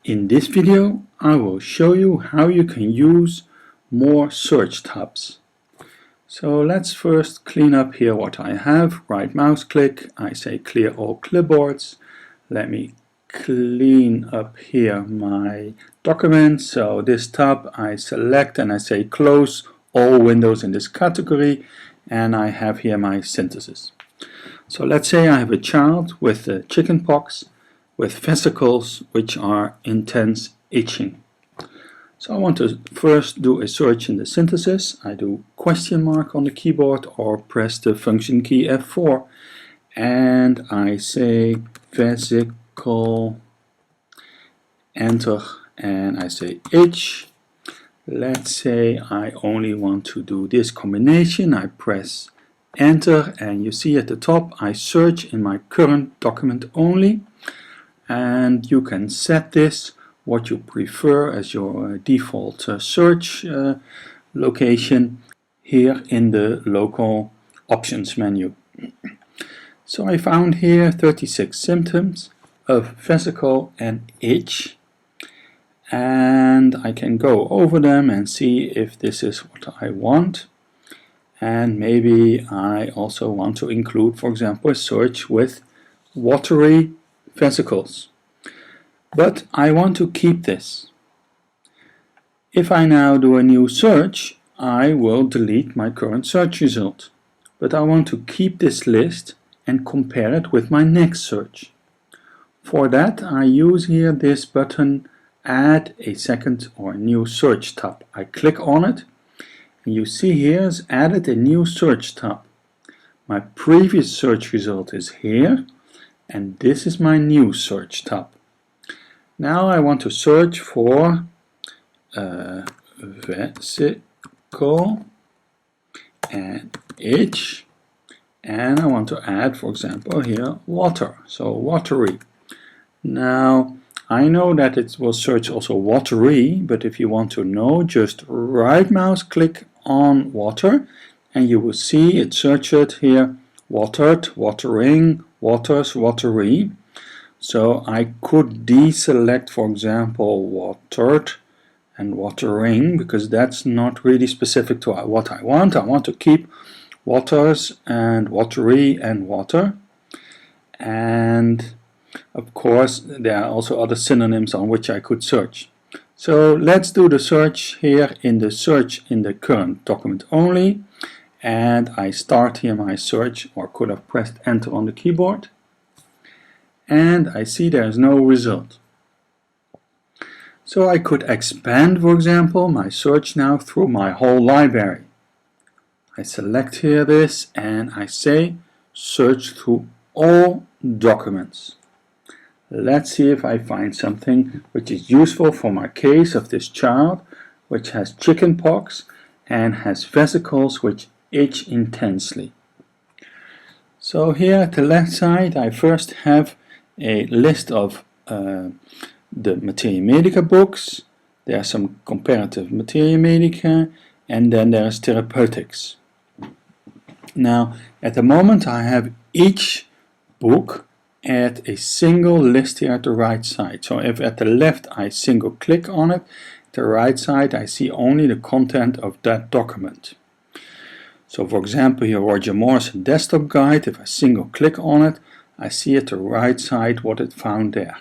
In this video, I will show you how you can use more search tabs. So let's first clean up here what I have. Right mouse click, I say clear all clipboards. Let me clean up here my document. So this tab I select and I say close all windows in this category, and I have here my synthesis. So let's say I have a child with chicken pox with vesicles which are intense itching. So I want to first do a search in the synthesis. I do question mark on the keyboard or press the function key F4 and I say vesicle, enter, and I say itch. Let's say I only want to do this combination. I press enter and you see at the top I search in my current document only, and you can set this what you prefer as your default search location here in the local options menu. So I found here 36 symptoms of vesicle and itch, and I can go over them and see if this is what I want. And maybe I also want to include, for example, a search with watery vesicles. But I want to keep this. If I now do a new search, I will delete my current search result. But I want to keep this list and compare it with my next search. For that, I use here this button, add a second or new search tab. I click on it, and you see here is added a new search tab. My previous search result is here, and this is my new search tab. Now I want to search for vesicle and itch, and I want to add, for example, here water, so watery. Now I know that it will search also watery, but if you want to know, just right mouse click on water and you will see it searched here watered, watering, waters, watery. So I could deselect, for example, watered and watering, because that's not really specific to what I want. I want to keep waters and watery and water. And of course there are also other synonyms on which I could search. So let's do the search here in the search in the current document only, and I start here my search, or could have pressed enter on the keyboard, and I see there is no result. So I could expand, for example, my search now through my whole library. I select here this and I say search through all documents. Let's see if I find something which is useful for my case of this child which has chicken pox and has vesicles which itch intensely. So here at the left side I first have a list of the Materia Medica books. There are some comparative Materia Medica, and then there is therapeutics. Now at the moment I have each book at a single list here at the right side. So if at the left I single click on it, at the right side I see only the content of that document. So for example here Roger Moore's desktop guide, if I single click on it, I see at the right side what it found there.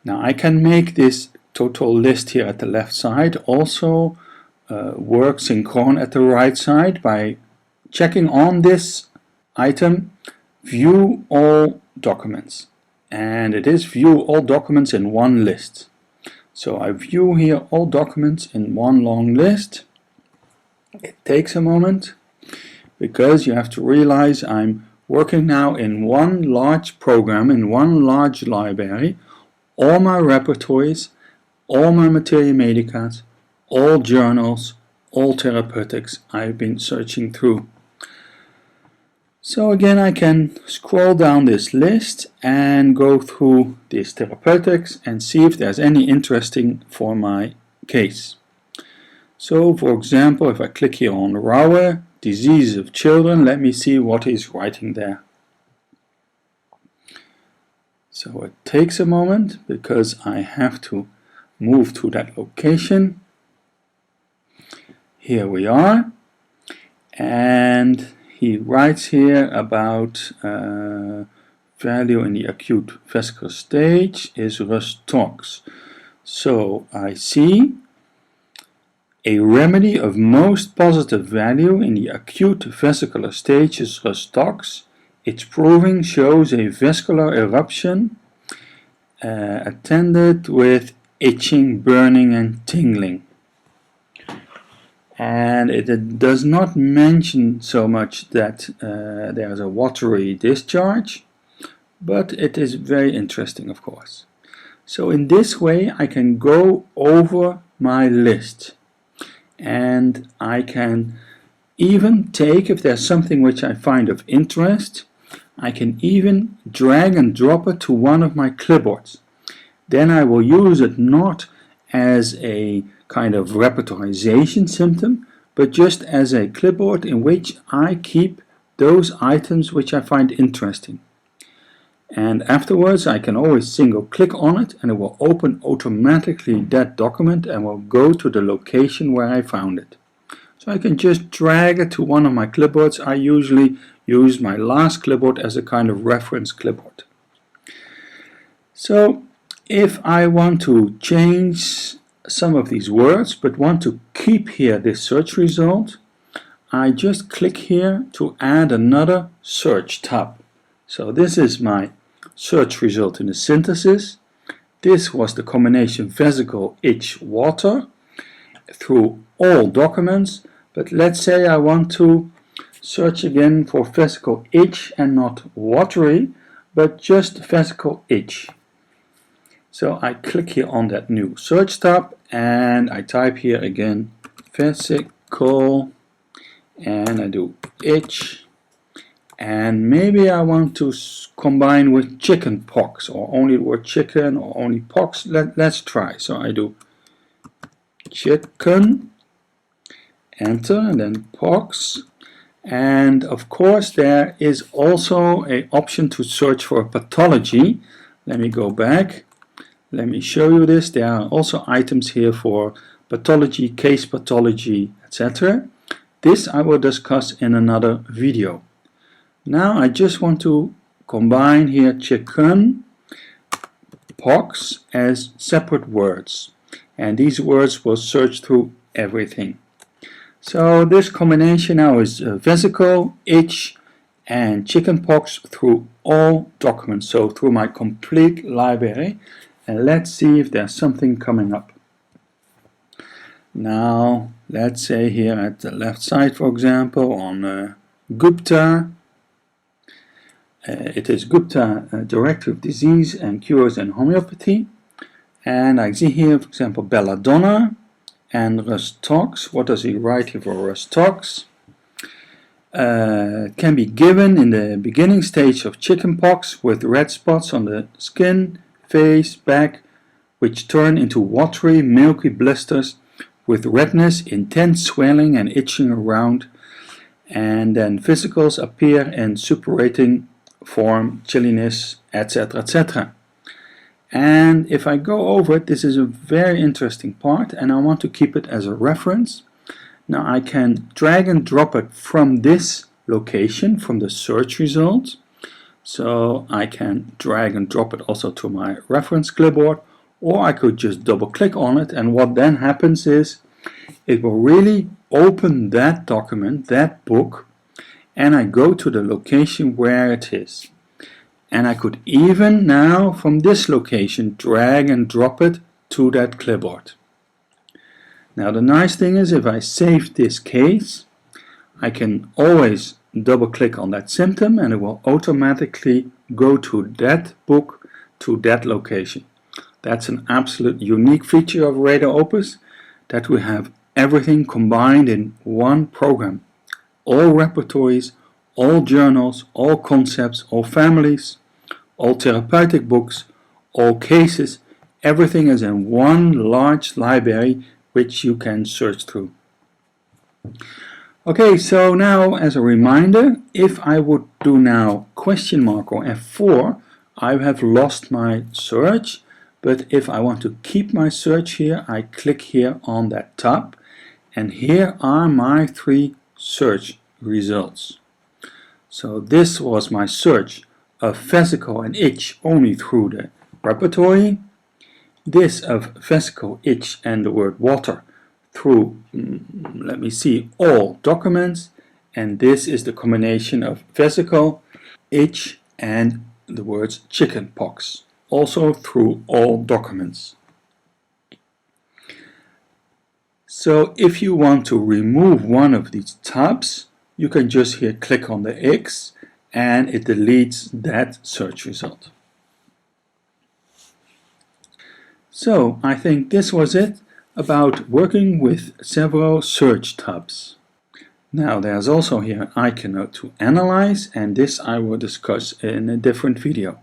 Now I can make this total list here at the left side also work synchron at the right side by checking on this item, view all documents, and it is view all documents in one list. So I view here all documents in one long list. It takes a moment because you have to realize I'm working now in one large program, in one large library, all my repertories, all my Materia Medicas, all journals, all therapeutics I've been searching through. So again I can scroll down this list and go through these therapeutics and see if there's any interesting for my case. So for example, if I click here on Rauer, disease of children, let me see what he's writing there. So it takes a moment because I have to move to that location. Here we are, and he writes here about value in the acute vesicular stage is Rus-Tox. So I see a remedy of most positive value in the acute vesicular stage is Rus-Tox. Its proving shows a vesicular eruption attended with itching, burning and tingling. And it does not mention so much that there is a watery discharge, but it is very interesting, of course. So in this way I can go over my list, and I can even take, if there's something which I find of interest, I can even drag and drop it to one of my clipboards. Then I will use it not as a kind of repertorization symptom, but just as a clipboard in which I keep those items which I find interesting. And afterwards I can always single click on it and it will open automatically that document and will go to the location where I found it. So I can just drag it to one of my clipboards. I usually use my last clipboard as a kind of reference clipboard. So if I want to change some of these words but want to keep here this search result, I just click here to add another search tab. So this is my search result in the synthesis. This was the combination vesicle, itch, water through all documents, but let's say I want to search again for vesicle itch and not watery, but just vesicle itch. So I click here on that new search tab and I type here again vesicle and I do itch, and maybe I want to combine with chicken pox, or only the word chicken, or only pox. Let's try. So I do chicken, enter, and then pox. And of course there is also an option to search for a pathology. Let me go back. Let me show you this. There are also items here for pathology, case pathology, etc. This I will discuss in another video. Now I just want to combine here chicken, pox as separate words. And these words will search through everything. So this combination now is vesicle, itch and chickenpox through all documents. So through my complete library. And let's see if there's something coming up. Now, let's say here at the left side, for example, on Gupta. It is Gupta, Director of Disease and Cures and Homeopathy. And I see here, for example, belladonna and Rus-Tox. What does he write here for Rus-Tox? Can be given in the beginning stage of chickenpox with red spots on the skin, face, back, which turn into watery, milky blisters with redness, intense swelling and itching around, and then vesicles appear in suppurating form, chilliness, etc., etc. And if I go over it, this is a very interesting part and I want to keep it as a reference. Now I can drag and drop it from this location, from the search result. So I can drag and drop it also to my reference clipboard, or I could just double click on it, and what then happens is it will really open that document, that book, and I go to the location where it is. And I could even now from this location drag and drop it to that clipboard. Now the nice thing is, if I save this case, I can always double click on that symptom and it will automatically go to that book, to that location. That's an absolute unique feature of RadarOpus, that we have everything combined in one program. All repertories, all journals, all concepts, all families, all therapeutic books, all cases, everything is in one large library which you can search through. Okay, so now as a reminder, if I would do now question mark or F4, I have lost my search, but if I want to keep my search here, I click here on that tab, and here are my 3 search results. So this was my search of vesicle and itch only through the repertory. This of vesicle, itch and the word water through, let me see, all documents. And this is the combination of vesicle, itch and the words chickenpox, also through all documents. So if you want to remove one of these tabs, you can just here click on the X and it deletes that search result. So I think this was it about working with several search tabs. Now there's also here an icon to analyze, and this I will discuss in a different video.